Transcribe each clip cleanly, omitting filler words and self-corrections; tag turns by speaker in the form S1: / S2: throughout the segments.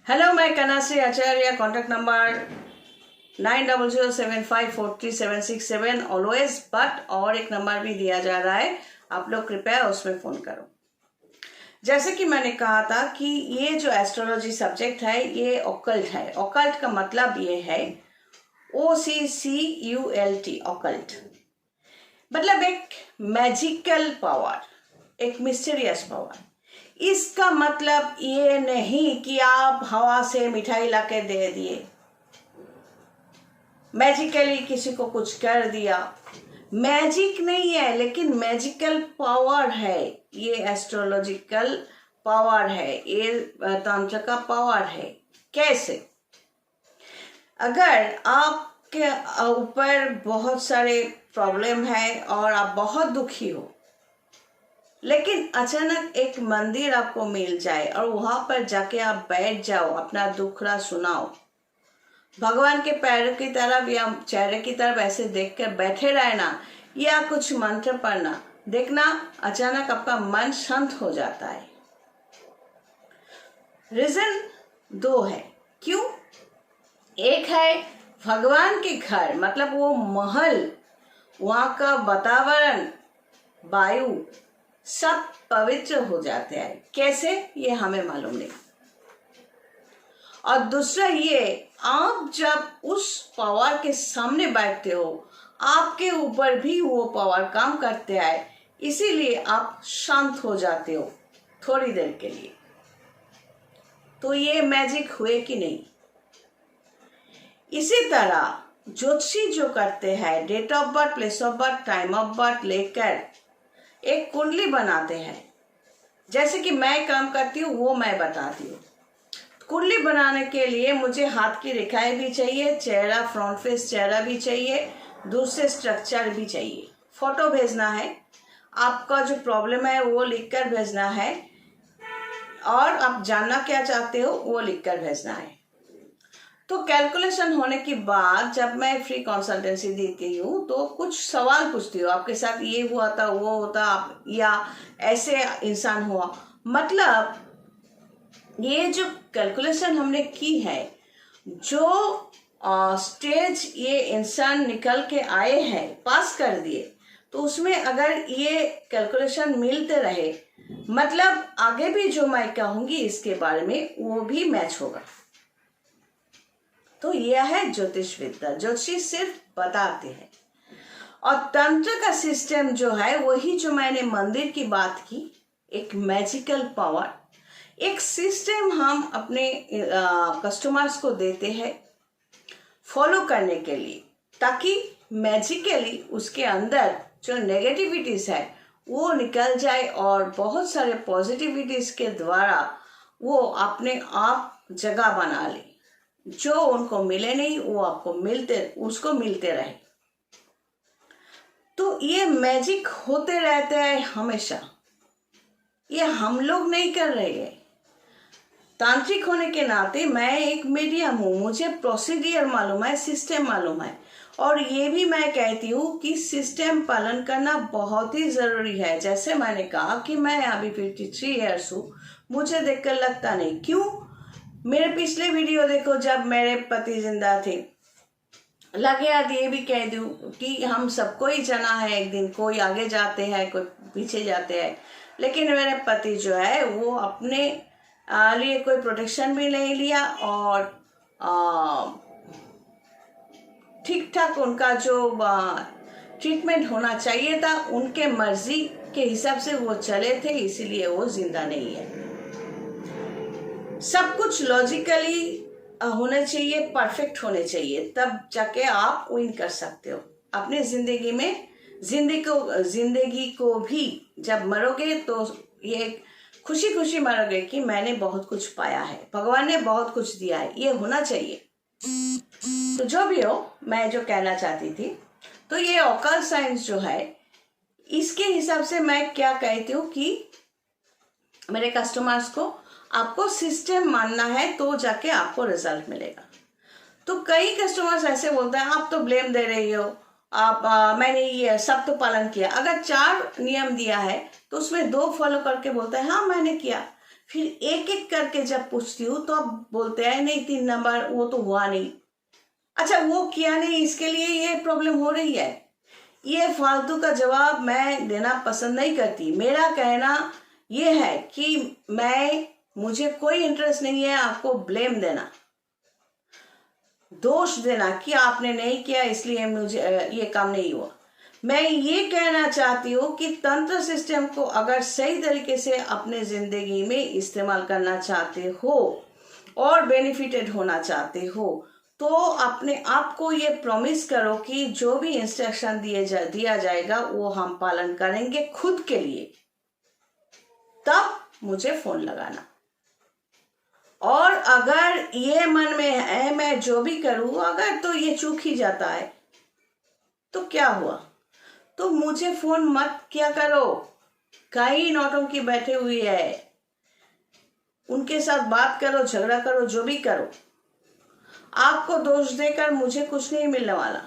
S1: Hello, मैं कनाश्री आचार्य। Contact number 9007543767 always but और एक नंबर भी दिया जा रहा है, आप लोग कृपया उसमें फ़ोन करो। जैसे कि मैंने कहा था कि ये जो एस्ट्रोलॉजी सब्जेक्ट है ये ऑकल्ट है। ऑकल्ट का मतलब ये है OCCULT, ऑकल्ट मतलब एक मैजिकल पावर, एक मिस्टीरियस पावर। इसका मतलब ये नहीं कि आप हवा से मिठाई लाके दे दिए, मैजिकली किसी को कुछ कर दिया। मैजिक नहीं है, लेकिन मैजिकल पावर है। ये एस्ट्रोलॉजिकल पावर है, ये तंत्र का पावर है। कैसे? अगर आपके ऊपर बहुत सारे प्रॉब्लम है और आप बहुत दुखी हो, लेकिन अचानक एक मंदिर आपको मिल जाए और वहां पर जाके आप बैठ जाओ, अपना दुखड़ा सुनाओ, भगवान के पैर की तरफ या चेहरे की तरफ ऐसे देखकर बैठे रहना या कुछ मंत्र पढ़ना, देखना अचानक आपका मन शांत हो जाता है। रीजन दो है क्यों। एक है भगवान के घर, मतलब वो महल, वहां का वातावरण, वायु सब पवित्र हो जाते हैं। कैसे, ये हमें मालूम नहीं। और दूसरा ये, आप जब उस पावर के सामने बैठते हो, आपके ऊपर भी वो पावर काम करते हैं, इसीलिए आप शांत हो जाते हो थोड़ी देर के लिए। तो ये मैजिक हुए कि नहीं। इसी तरह ज्योतिषी जो करते हैं, date of birth, place of birth, time of birth लेकर एक कुंडली बनाते हैं। जैसे कि मैं काम करती हूँ वो मैं बताती हूँ। कुंडली बनाने के लिए मुझे हाथ की रेखाएं भी चाहिए, चेहरा, फ्रंट फेस चेहरा भी चाहिए, दूसरे स्ट्रक्चर भी चाहिए। फोटो भेजना है, आपका जो प्रॉब्लम है वो लिखकर भेजना है, और आप जानना क्या चाहते हो वो लिखकर भेजना है। तो कैलकुलेशन होने के बाद जब मैं फ्री कंसल्टेंसी देती हूँ तो कुछ सवाल पूछती हूँ, आपके साथ ये हुआ था, वो होता, आप या ऐसे इंसान हुआ। मतलब ये जो कैलकुलेशन हमने की है, जो स्टेज ये इंसान निकल के आए हैं, पास कर दिए, तो उसमें अगर ये कैलकुलेशन मिलते रहे, मतलब आगे भी जो मैं कहूँगी इसके बारे में वो भी मैच होगा। तो यह है ज्योतिष विद्या। ज्योतिषी सिर्फ बताते हैं, और तंत्र का सिस्टम जो है वही जो मैंने मंदिर की बात की, एक मैजिकल पावर, एक सिस्टम हम अपने कस्टमर्स को देते हैं फॉलो करने के लिए, ताकि मैजिकली उसके अंदर जो नेगेटिविटीज है वो निकल जाए और बहुत सारे पॉजिटिविटीज के द्वारा वो अपने आप जगह बना ले। जो उनको मिले नहीं वो आपको उसको मिलते रहे। तो ये मैजिक होते रहते हैं हमेशा, ये हम लोग नहीं कर रहे हैं। तांत्रिक होने के नाते मैं एक मीडियम हूँ, मुझे प्रोसीडियर मालूम है, सिस्टम मालूम है, और ये भी मैं कहती हूँ कि सिस्टम पालन करना बहुत ही ज़रूरी है। जैसे मैंने कहा कि मैं अभी 53 ईयर्स हूँ, मुझे देखकर लगता नहीं। क्यों? मेरे पिछले वीडियो देखो, जब मेरे पति जिंदा थे, लगे यार ये भी कह दूं कि हम सबको ही जाना है एक दिन, कोई आगे जाते हैं कोई पीछे जाते हैं, लेकिन मेरे पति जो है वो अपने लिए कोई प्रोटेक्शन भी नहीं लिया, और ठीक ठाक उनका जो ट्रीटमेंट होना चाहिए था उनके मर्जी के हिसाब से वो चले थे, इसीलिए वो जिंदा नहीं है। सब कुछ लॉजिकली होने चाहिए, परफेक्ट होने चाहिए, तब जाके आप विन कर सकते हो अपनी जिंदगी में। जिंदगी को भी जब मरोगे तो ये खुशी खुशी मरोगे कि मैंने बहुत कुछ पाया है, भगवान ने बहुत कुछ दिया है, ये होना चाहिए। तो जो भी हो, मैं जो कहना चाहती थी, तो ये ऑकल्ट साइंस जो है, इसके हिसाब से मैं क्या कहती हूँ कि मेरे कस्टमर्स को आपको सिस्टम मानना है तो जाके आपको रिजल्ट मिलेगा। तो कई कस्टमर्स ऐसे बोलते हैं आप तो ब्लेम दे रही हो, आप मैंने ये सब तो पालन किया। अगर 4 नियम दिया है तो उसमें 2 फॉलो करके बोलता है हाँ मैंने किया, फिर एक एक करके जब पूछती हूँ तो आप बोलते हैं नहीं 3 नंबर वो तो हुआ नहीं। अच्छा वो किया नहीं, इसके लिए ये प्रॉब्लम हो रही है। ये फालतू का जवाब मैं देना पसंद नहीं करती। मेरा कहना ये है कि मुझे कोई इंटरेस्ट नहीं है आपको ब्लेम देना, दोष देना कि आपने नहीं किया इसलिए मुझे ये काम नहीं हुआ। मैं ये कहना चाहती हूँ कि तंत्र सिस्टम को अगर सही तरीके से अपने जिंदगी में इस्तेमाल करना चाहते हो और बेनिफिटेड होना चाहते हो तो अपने आप को ये प्रॉमिस करो कि जो भी इंस्ट्रक्शन दिया जाएगा वो हम पालन करेंगे खुद के लिए, तब मुझे फोन लगाना। और अगर ये मन में है मैं जो भी करूं अगर तो ये चूक ही जाता है तो क्या हुआ, तो मुझे फोन मत किया करो। कई नौटंकी बैठे हुए है, उनके साथ बात करो, झगड़ा करो, जो भी करो। आपको दोष देकर मुझे कुछ नहीं मिलने वाला।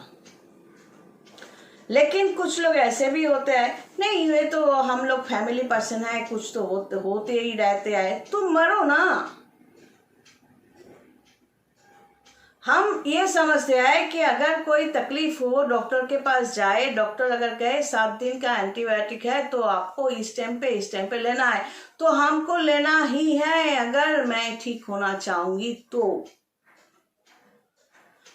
S1: लेकिन कुछ लोग ऐसे भी होते हैं, नहीं ये तो हम लोग फैमिली पर्सन है, कुछ तो होते ही रहते हैं, तुम मरो ना। हम ये समझते हैं कि अगर कोई तकलीफ हो डॉक्टर के पास जाए, डॉक्टर अगर कहे 7 दिन का एंटीबायोटिक है तो आपको इस टाइम पे लेना है, तो हमको लेना ही है अगर मैं ठीक होना चाहूंगी तो।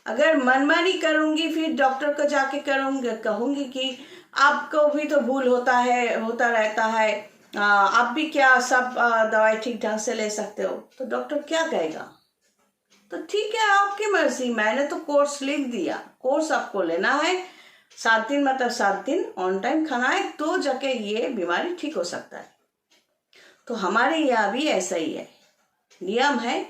S1: अगर मनमानी करूंगी फिर डॉक्टर को जाके कहूंगी कि आपको भी तो भूल होता रहता है, आप भी क्या सब दवाई ठीक ढंग से ले सकते हो, तो डॉक्टर क्या कहेगा। तो ठीक है आपकी मर्जी, मैंने तो कोर्स लिख दिया, कोर्स आपको लेना है 7 दिन, मतलब 7 दिन ऑन टाइम खाना है तो जाके ये बीमारी ठीक हो सकता है। तो हमारे यहाँ भी ऐसा ही है, नियम है,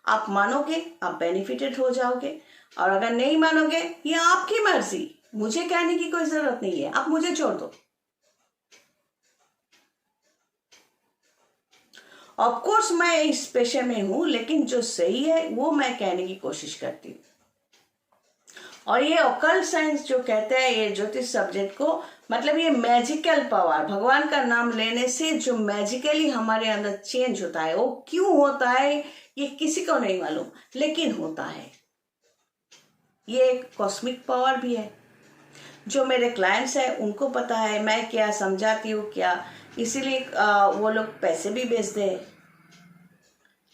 S1: आप मानोगे आप बेनिफिटेड हो जाओगे, और अगर नहीं मानोगे ये आपकी मर्जी, मुझे कहने की कोई जरूरत नहीं है, आप मुझे छोड़ दो। ऑफ कोर्स मैं इस पेशे में हूं, लेकिन जो सही है वो मैं कहने की कोशिश करती हूँ। और ये ऑकल्ट साइंस जो कहते हैं, ये ज्योतिष सब्जेक्ट को, मतलब ये मैजिकल पावर, भगवान का नाम लेने से जो मैजिकली हमारे अंदर चेंज होता है, वो क्यों होता है ये किसी को नहीं मालूम, लेकिन होता है। ये एक कॉस्मिक पावर भी है। जो मेरे क्लाइंट्स हैं उनको पता है मैं क्या समझाती हूँ क्या, इसीलिए वो लोग पैसे भी बेचते हैं।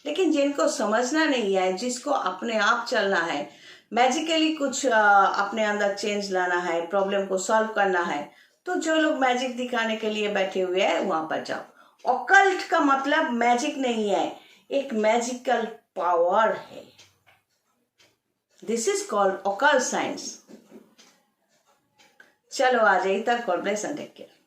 S1: लेकिन जिनको समझना नहीं है, जिसको अपने आप चलना है, मैजिकली कुछ अपने अंदर चेंज लाना है, प्रॉब्लम को सॉल्व करना है, तो जो लोग मैजिक दिखाने के लिए बैठे हुए हैं वहां पर जाओ। ऑकल्ट का मतलब मैजिक नहीं है, एक मैजिकल पावर है। This is called occult science. चलो आ जाइए तक, God bless and take care.